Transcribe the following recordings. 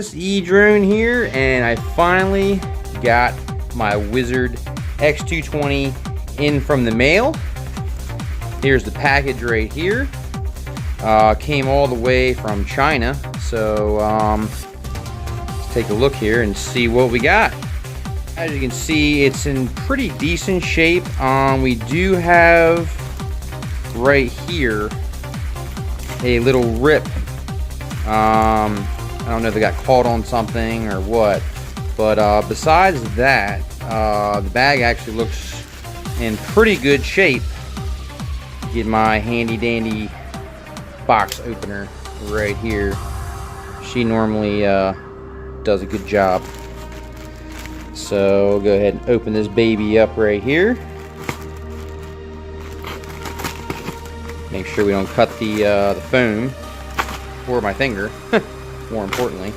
guys, E-Drone here, and I finally got my Wizard X220 in from the mail. Here's the package right here. Came all the way from China, so let's take a look here and see what we got. As you can see, it's in pretty decent shape. We do have right here a little rip. I don't know if it got caught on something or what, but besides that, the bag actually looks in pretty good shape. Get my handy dandy box opener right here. She normally does a good job. So go ahead and open this baby up right here. Make sure we don't cut the foam or my finger, more importantly.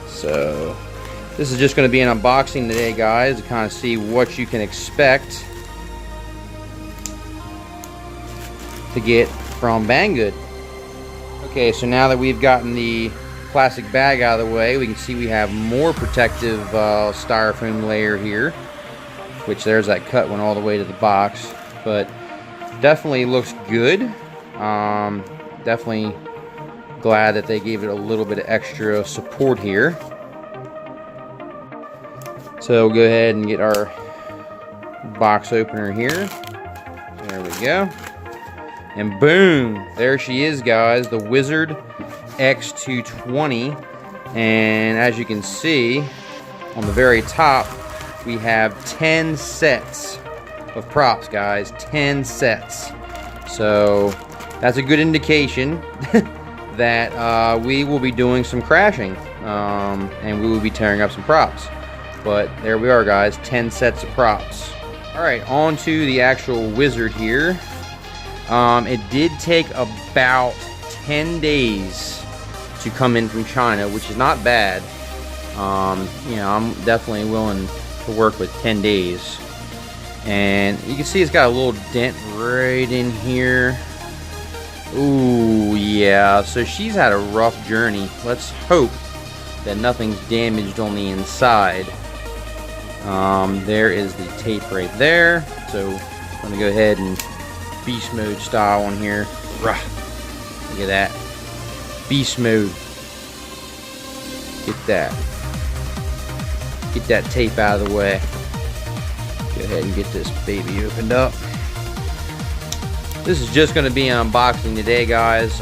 So this is just going to be an unboxing today, guys, to kind of see what you can expect to get from Banggood. Okay, so now that we've gotten the plastic bag out of the way, we can see we have more protective styrofoam layer here, which there's that cut went all the way to the box, but definitely looks good. Definitely glad that they gave it a little bit of extra support here. So we'll go ahead and get our box opener here. There we go. And boom, there she is, guys, the Wizard X220. And as you can see on the very top, we have 10 sets of props, guys. 10 sets. So that's a good indication that we will be doing some crashing, and we will be tearing up some props. But there we are, guys, 10 sets of props. Alright, on to the actual Wizard here. It did take about 10 days to come in from China, which is not bad. You know, I'm definitely willing to work with 10 days. And you can see it's got a little dent right in here. Ooh, yeah, so she's had a rough journey. Let's hope that nothing's damaged on the inside. There is the tape right there. So I'm gonna go ahead and beast mode style on here. Look at that. Beast mode. Get that tape out of the way. Go ahead and get this baby opened up. This is just going to be an unboxing today, guys.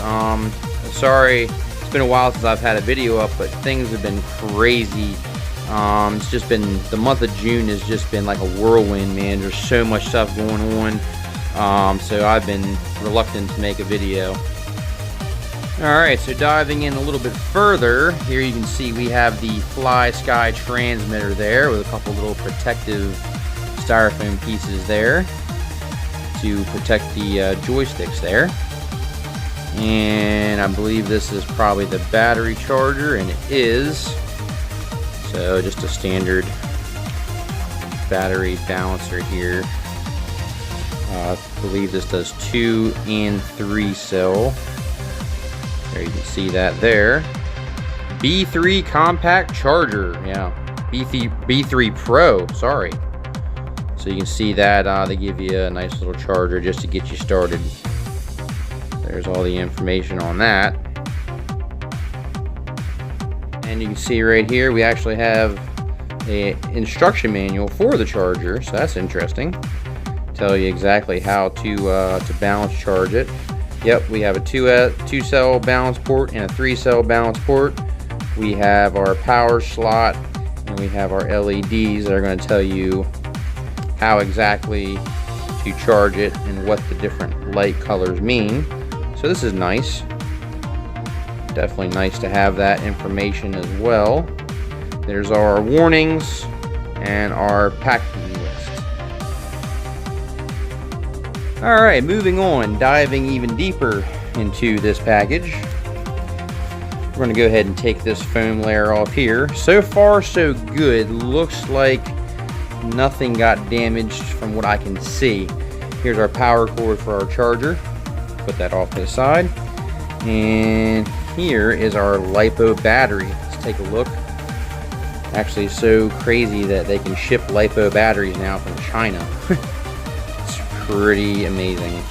Sorry, it's been a while since I've had a video up, but things have been crazy. It's just been, the month of June has just been like a whirlwind, man. There's so much stuff going on. So I've been reluctant to make a video. Alright, so diving in a little bit further, here you can see we have the Fly Sky transmitter there with a couple little protective styrofoam pieces there to protect the joysticks there. And I believe this is probably the battery charger, and it is. So just a standard battery balancer here. I believe this does 2 and 3 cell. There you can see that there. B3 compact charger. Yeah, B3 Pro, sorry. So you can see that they give you a nice little charger just to get you started. There's all the information on that. And you can see right here we actually have an instruction manual for the charger, so that's interesting. Tell you exactly how to balance charge it. Yep, we have a 2 cell balance port and a 3 cell balance port. We have our power slot, and we have our LEDs that are going to tell you how exactly to charge it and what the different light colors mean. So this is nice. Definitely nice to have that information as well. There's our warnings and our packing list. Alright, moving on, diving even deeper into this package. We're going to go ahead and take this foam layer off here. So far so good. Looks like nothing got damaged from what I can see. Here's our power cord for our charger. Put that off to the side. And here is our LiPo battery. Let's take a look. Actually, so crazy that they can ship LiPo batteries now from China. It's pretty amazing.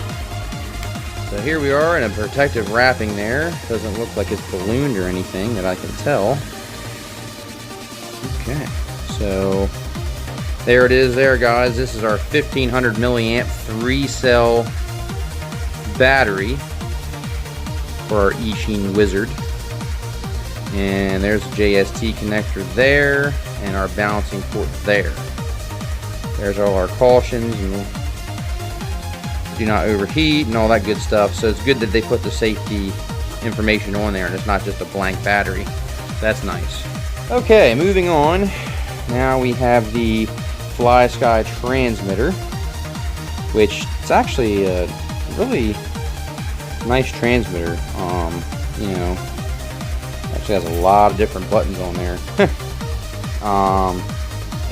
So here we are in a protective wrapping there. Doesn't look like it's ballooned or anything that I can tell. Okay, so there it is there, guys. This is our 1500 milliamp 3-cell battery for our Eachine Wizard. And there's a JST connector there, and our balancing port there. There's all our cautions, and do not overheat and all that good stuff. So it's good that they put the safety information on there and it's not just a blank battery. That's nice. Okay, moving on. Now we have the FlySky transmitter, which is actually a really nice transmitter. You know, actually has a lot of different buttons on there.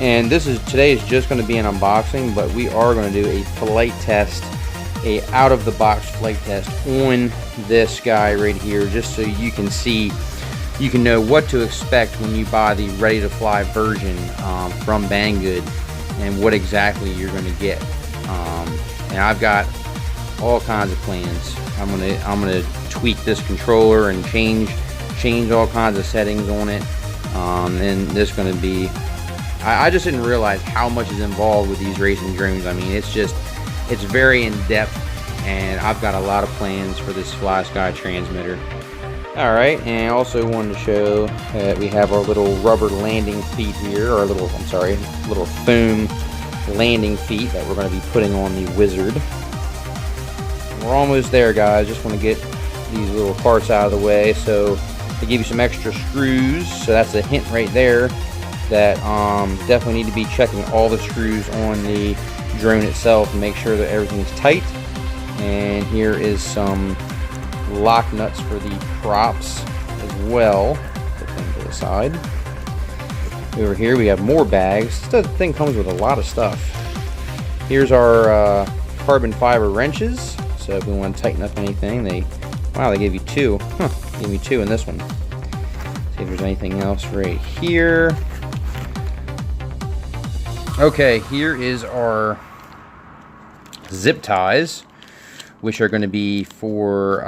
And today is just going to be an unboxing, but we are going to do a flight test, a out-of-the-box flight test on this guy right here, just so you can see, you can know what to expect when you buy the ready-to-fly version from Banggood, and what exactly you're going to get. And I've got all kinds of plans. I'm gonna tweak this controller and change all kinds of settings on it. And this is going to be, I just didn't realize how much is involved with these racing drones. I mean, it's very in-depth, and I've got a lot of plans for this FlySky transmitter. Alright, and I also wanted to show that we have our little rubber landing feet here, or little foam landing feet that we're going to be putting on the Wizard. We're almost there, guys. Just want to get these little parts out of the way. So they give you some extra screws, so that's a hint right there that definitely need to be checking all the screws on the drone itself and make sure that everything is tight. And here is some lock nuts for the props as well. Put them to the side. Over here we have more bags. This thing comes with a lot of stuff. Here's our carbon fiber wrenches. So if we want to tighten up anything, they gave you two. Gave me two in this one. See if there's anything else right here. Okay, here is our zip ties, which are going to be for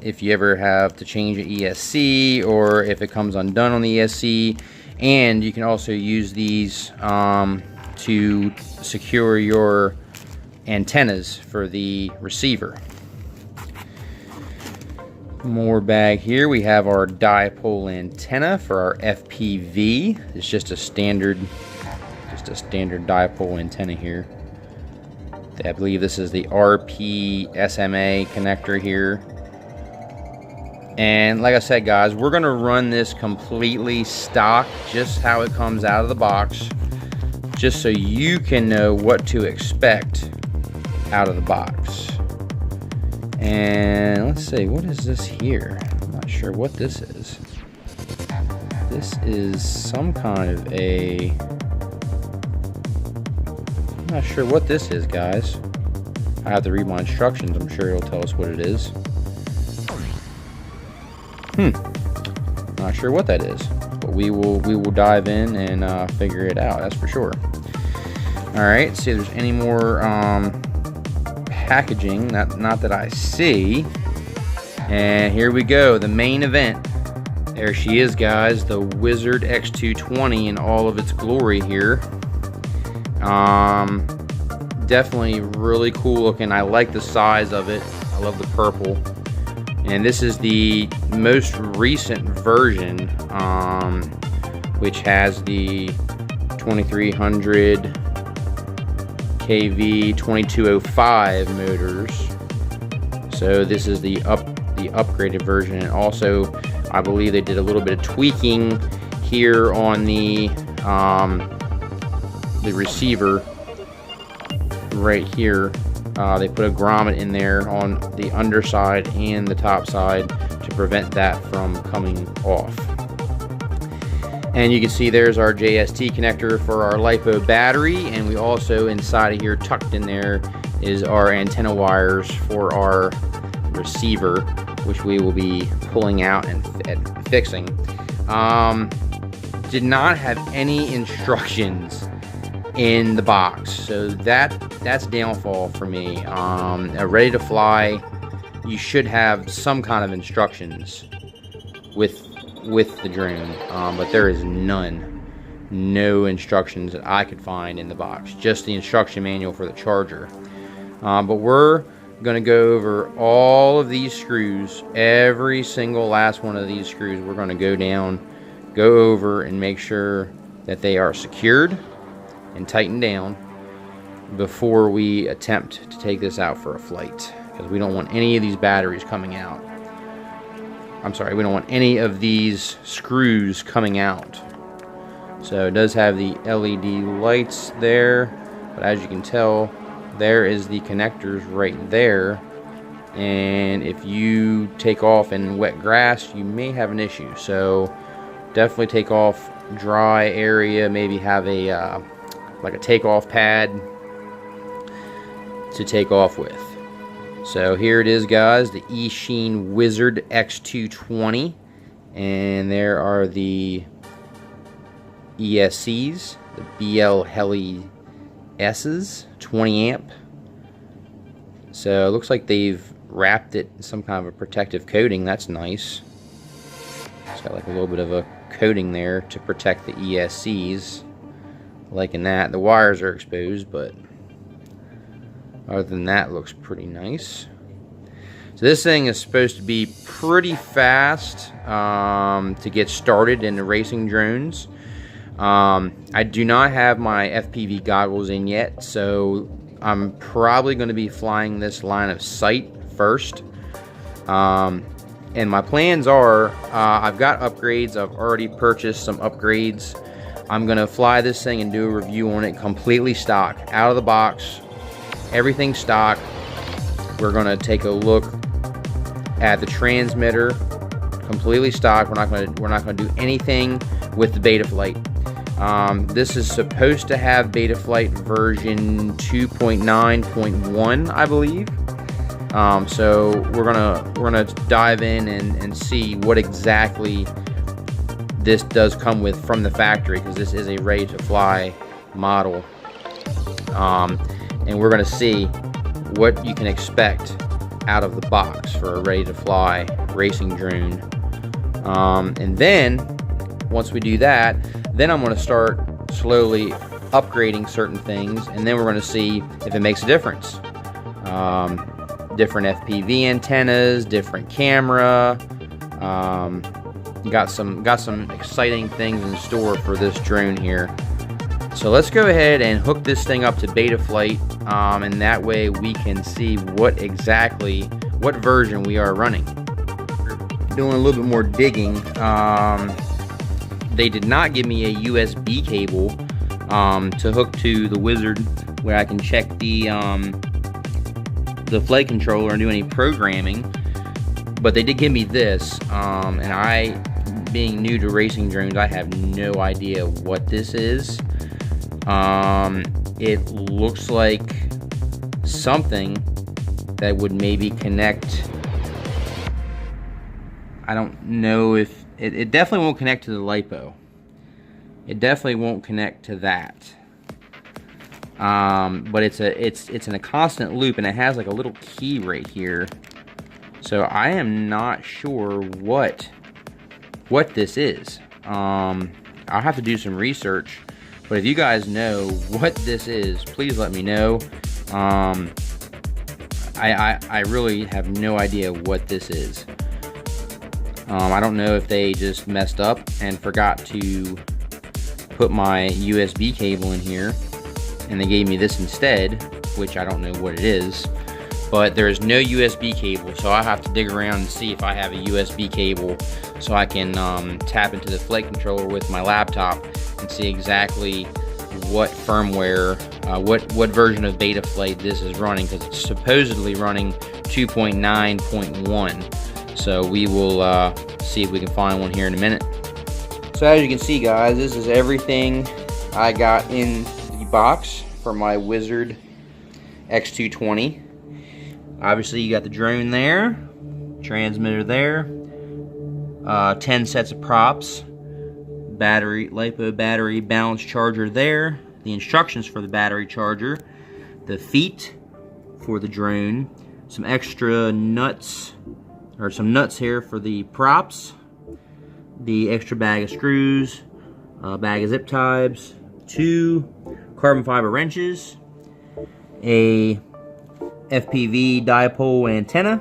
if you ever have to change an ESC, or if it comes undone on the ESC. And you can also use these to secure your antennas for the receiver. More bag here. We have our dipole antenna for our FPV. It's just a standard dipole antenna here. I believe this is the RP SMA connector here. And like I said, guys, we're gonna run this completely stock, just how it comes out of the box, just so you can know what to expect out of the box. And let's see, what is this here? I'm not sure what this is. This is some kind of a... I'm not sure what this is, guys. I have to read my instructions. I'm sure it'll tell us what it is. Not sure what that is, but we will dive in and figure it out. That's for sure. All right, see if there's any more packaging. Not that I see. And here we go, the main event. There she is, guys, the Wizard X220 in all of its glory here. Definitely really cool looking. I like the size of it. I love the purple. And this is the most recent version, which has the 2300 kV 2205 motors. So this is the upgraded version. And also, I believe they did a little bit of tweaking here on the receiver right here. They put a grommet in there on the underside and the top side to prevent that from coming off. And you can see there's our JST connector for our LiPo battery, and we also, inside of here, tucked in there, is our antenna wires for our receiver. which we will be pulling out and fixing. Did not have any instructions in the box, so that's downfall for me. Ready to fly, you should have some kind of instructions with the drone, but there is no instructions that I could find in the box, just the instruction manual for the charger. But we're gonna go over all of these screws, every single last one of these screws. We're gonna go over and make sure that they are secured and tightened down before we attempt to take this out for a flight, because we don't want any of these batteries coming out. I'm sorry, we don't want any of these screws coming out. So it does have the LED lights there, but as you can tell, there is the connectors right there, and if you take off in wet grass, you may have an issue. So definitely take off dry area, maybe have a like a takeoff pad to take off with. So here it is, guys, the Eachine Wizard X220, and there are the ESCs, the BL Heli S's, 20 amp. So it looks like they've wrapped it in some kind of a protective coating. That's nice. It's got like a little bit of a coating there to protect the ESCs. Liking that. The wires are exposed, but other than that, it looks pretty nice. So this thing is supposed to be pretty fast to get started in the racing drones. I do not have my FPV goggles in yet, so I'm probably going to be flying this line of sight first. And my plans are, I've got upgrades. I've already purchased some upgrades. I'm going to fly this thing and do a review on it completely stock, out of the box, everything stock. We're going to take a look at the transmitter, completely stock. We're not going to do anything with the Betaflight. This is supposed to have Betaflight version 2.9.1, I believe. So we're gonna dive in and see what exactly this does come with from the factory, because this is a ready to fly model. And we're gonna see what you can expect out of the box for a ready to fly racing drone. And then once we do that, then I'm going to start slowly upgrading certain things, and then we're going to see if it makes a difference. Different FPV antennas, different camera. Got some exciting things in store for this drone here. So let's go ahead and hook this thing up to Betaflight, and that way we can see what version we are running. Doing a little bit more digging. They did not give me a USB cable to hook to the Wizard, where I can check the flight controller and do any programming. But they did give me this, and I, being new to racing drones, I have no idea what this is. It looks like something that would maybe connect. I don't know if it definitely won't connect to the LiPo. It definitely won't connect to that. But it's in a constant loop, and it has like a little key right here. So I am not sure what this is. I'll have to do some research. But if you guys know what this is, please let me know. I really have no idea what this is. I don't know if they just messed up and forgot to put my USB cable in here, and they gave me this instead, which I don't know what it is. But there is no USB cable, so I have to dig around and see if I have a USB cable so I can tap into the flight controller with my laptop and see exactly what firmware, what version of Betaflight this is running, because it's supposedly running 2.9.1. So we will see if we can find one here in a minute. So as you can see, guys, this is everything I got in the box for my Wizard X220. Obviously you got the drone there, transmitter there, 10 sets of props, battery, LiPo battery balance charger there, the instructions for the battery charger, the feet for the drone, some extra nuts, or some nuts here for the props, the extra bag of screws, a bag of zip ties, 2 carbon fiber wrenches, a FPV dipole antenna,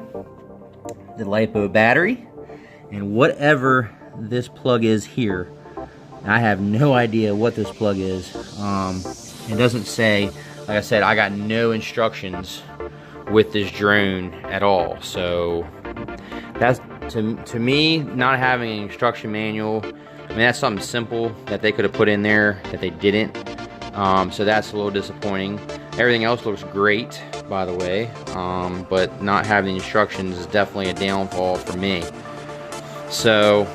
the LiPo battery, and whatever this plug is here. I have no idea what this plug is. It doesn't say. Like I said, I got no instructions with this drone at all. So that's to me, not having an instruction manual. I mean, that's something simple that they could have put in there that they didn't. So that's a little disappointing. Everything else looks great, by the way, but not having the instructions is definitely a downfall for me. So,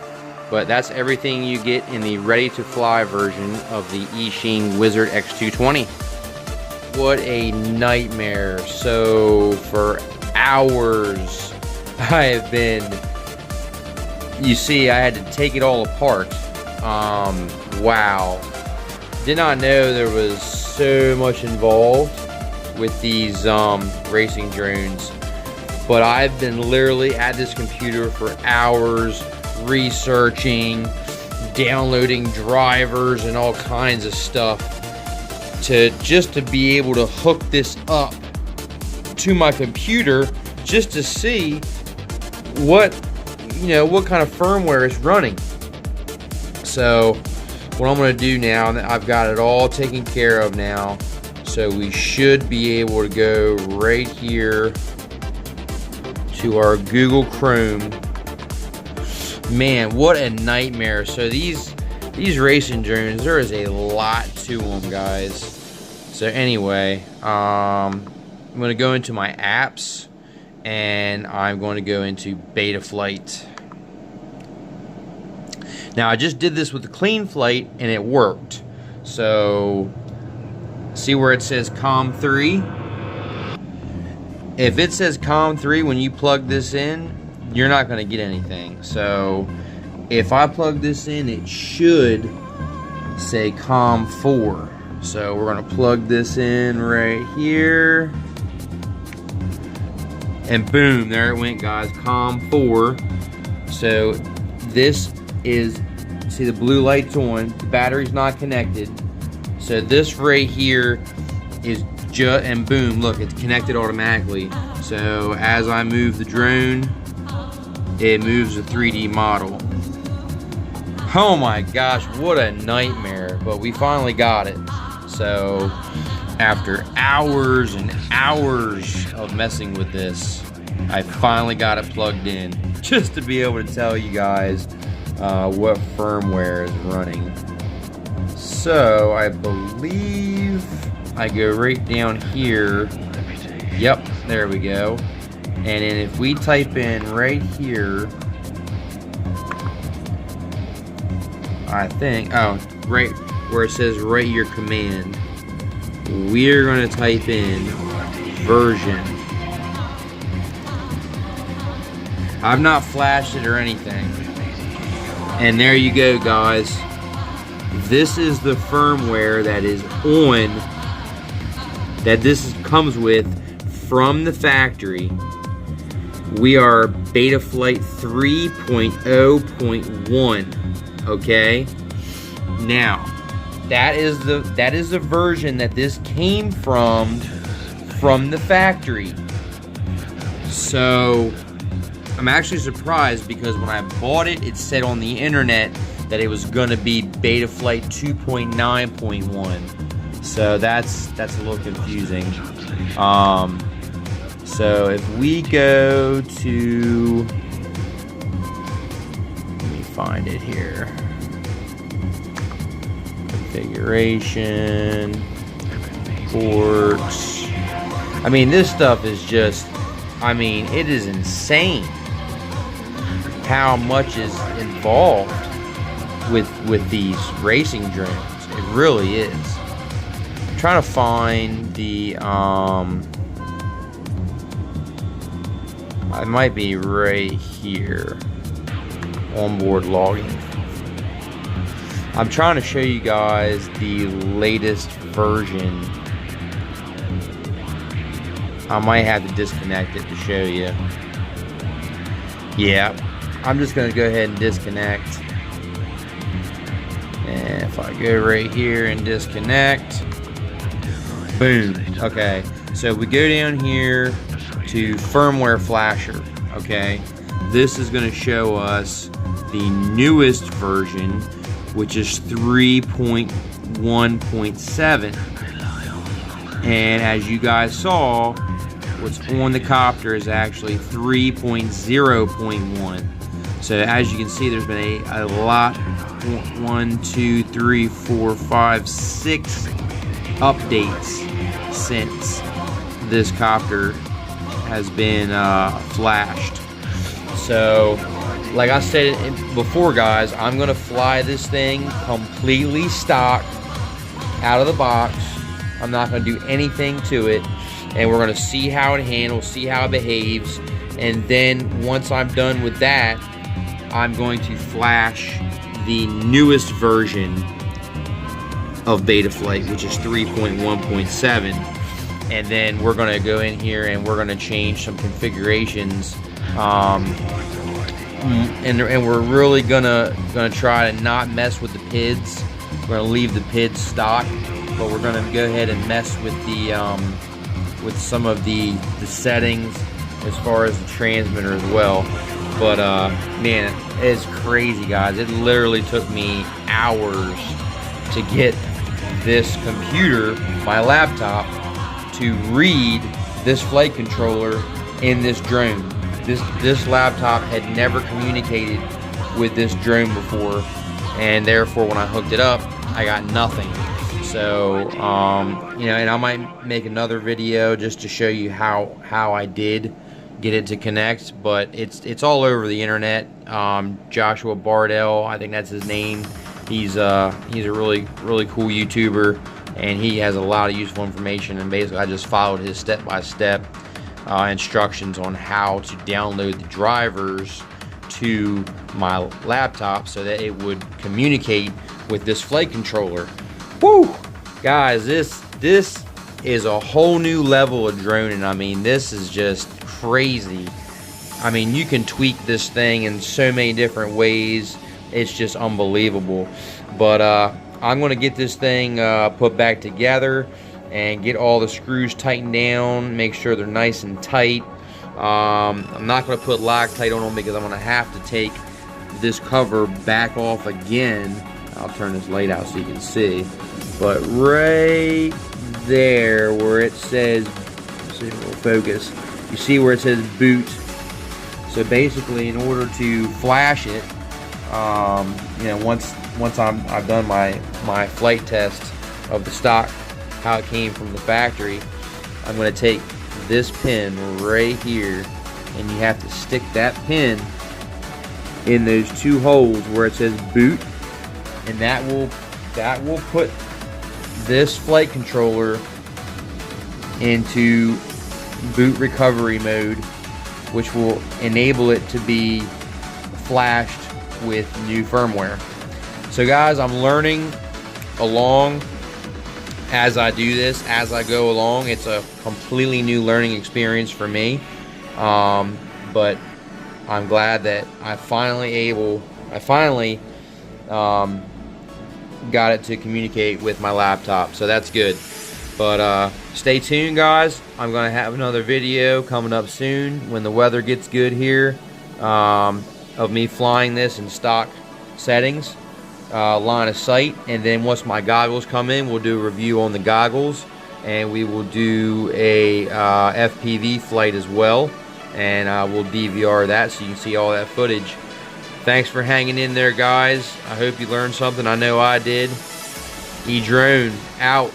but that's everything you get in the ready-to-fly version of the Eachine Wizard X220. What a nightmare. So, for hours, I have been, you see, I had to take it all apart. Wow. Did not know there was so much involved with these racing drones, but I've been literally at this computer for hours researching, downloading drivers and all kinds of stuff just to be able to hook this up to my computer just to see what kind of firmware is running. So what I'm going to do now, I've got it all taken care of now, so we should be able to go right here to our Google Chrome. Man, what a nightmare. So these racing drones, there is a lot to them, guys. So anyway, I'm going to go into my apps, and I'm going to go into Betaflight. Now, I just did this with the clean flight, and it worked. So, see where it says COM3? If it says COM3 when you plug this in, you're not going to get anything. So, if I plug this in, it should say COM4. So, we're going to plug this in right here. And boom, there it went, guys, COM4. So, this is, see the blue light's on, the battery's not connected. So this right here is just, and boom, look, it's connected automatically. So as I move the drone, it moves the 3D model. Oh my gosh, what a nightmare, but we finally got it. So after hours and hours of messing with this, I finally got it plugged in, just to be able to tell you guys what firmware is running. So I believe I go right down here. Yep, there we go. And then if we type in right here, I think, oh, right where it says write your command, we're going to type in version. I've not flashed it or anything. And there you go, guys. This is the firmware that is on, that this comes with from the factory. We are Betaflight 3.0.1. Okay? Now, that is the version that this came from the factory. So I'm actually surprised, because when I bought it, it said on the internet that it was going to be Betaflight 2.9.1. So that's a little confusing. So if we go to, let me find it here. Configuration, ports. I mean, this stuff is just, I mean, it is insane how much is involved with these racing drones. It really is. I'm trying to find the I might be right here. Onboard logging. I'm trying to show you guys the latest version. I might have to disconnect it to show you. Yeah, I'm just gonna go ahead and disconnect. And if I go right here and disconnect, boom. Okay, so we go down here to firmware flasher. Okay, this is gonna show us the newest version, which is 3.1.7. And as you guys saw, what's on the copter is actually 3.0.1. So as you can see, there's been a lot, 1, 2, 3, 4, 5, 6 updates since this copter has been flashed. So like I said before, guys, I'm gonna fly this thing completely stock out of the box. I'm not gonna do anything to it, and we're gonna see how it handles, see how it behaves, and then once I'm done with that, I'm going to flash the newest version of Betaflight, which is 3.1.7, and then we're gonna go in here and we're gonna change some configurations, and we're really gonna try to not mess with the PIDs. We're gonna leave the PIDs stock, but we're gonna go ahead and mess with the with some of the settings as far as the transmitter as well. But man, it's crazy, guys. It literally took me hours to get this computer, my laptop, to read this flight controller in this drone. This laptop had never communicated with this drone before, and therefore when I hooked it up, I got nothing. So you know, and I might make another video just to show you how I did get it to connect, but it's all over the internet. Joshua Bardell, I think that's his name. He's a really cool YouTuber, and he has a lot of useful information, and basically I just followed his step-by-step instructions on how to download the drivers to my laptop so that it would communicate with this flight controller. Woo! Guys, this is a whole new level of droning. I mean, this is just crazy. I mean, you can tweak this thing in so many different ways. It's just unbelievable. But I'm going to get this thing put back together and get all the screws tightened down, make sure they're nice and tight. I'm not going to put Loctite on them because I'm going to have to take this cover back off again. I'll turn this light out so you can see. But right there where it says, let's see if it will focus, you see where it says boot. So basically, in order to flash it, you know, once I've done my flight test of the stock, how it came from the factory, I'm going to take this pin right here, and you have to stick that pin in those two holes where it says boot, and that will put this flight controller into boot recovery mode, which will enable it to be flashed with new firmware. So guys, I'm learning along as I do this, as I go along. It's a completely new learning experience for me, but I'm glad that I finally got it to communicate with my laptop, so that's good. But stay tuned, guys. I'm gonna have another video coming up soon when the weather gets good here, of me flying this in stock settings, line of sight, and then once my goggles come in, we'll do a review on the goggles, and we will do a FPV flight as well, and we'll DVR that so you can see all that footage. Thanks for hanging in there, guys. I hope you learned something. I know I did. E-Drone out.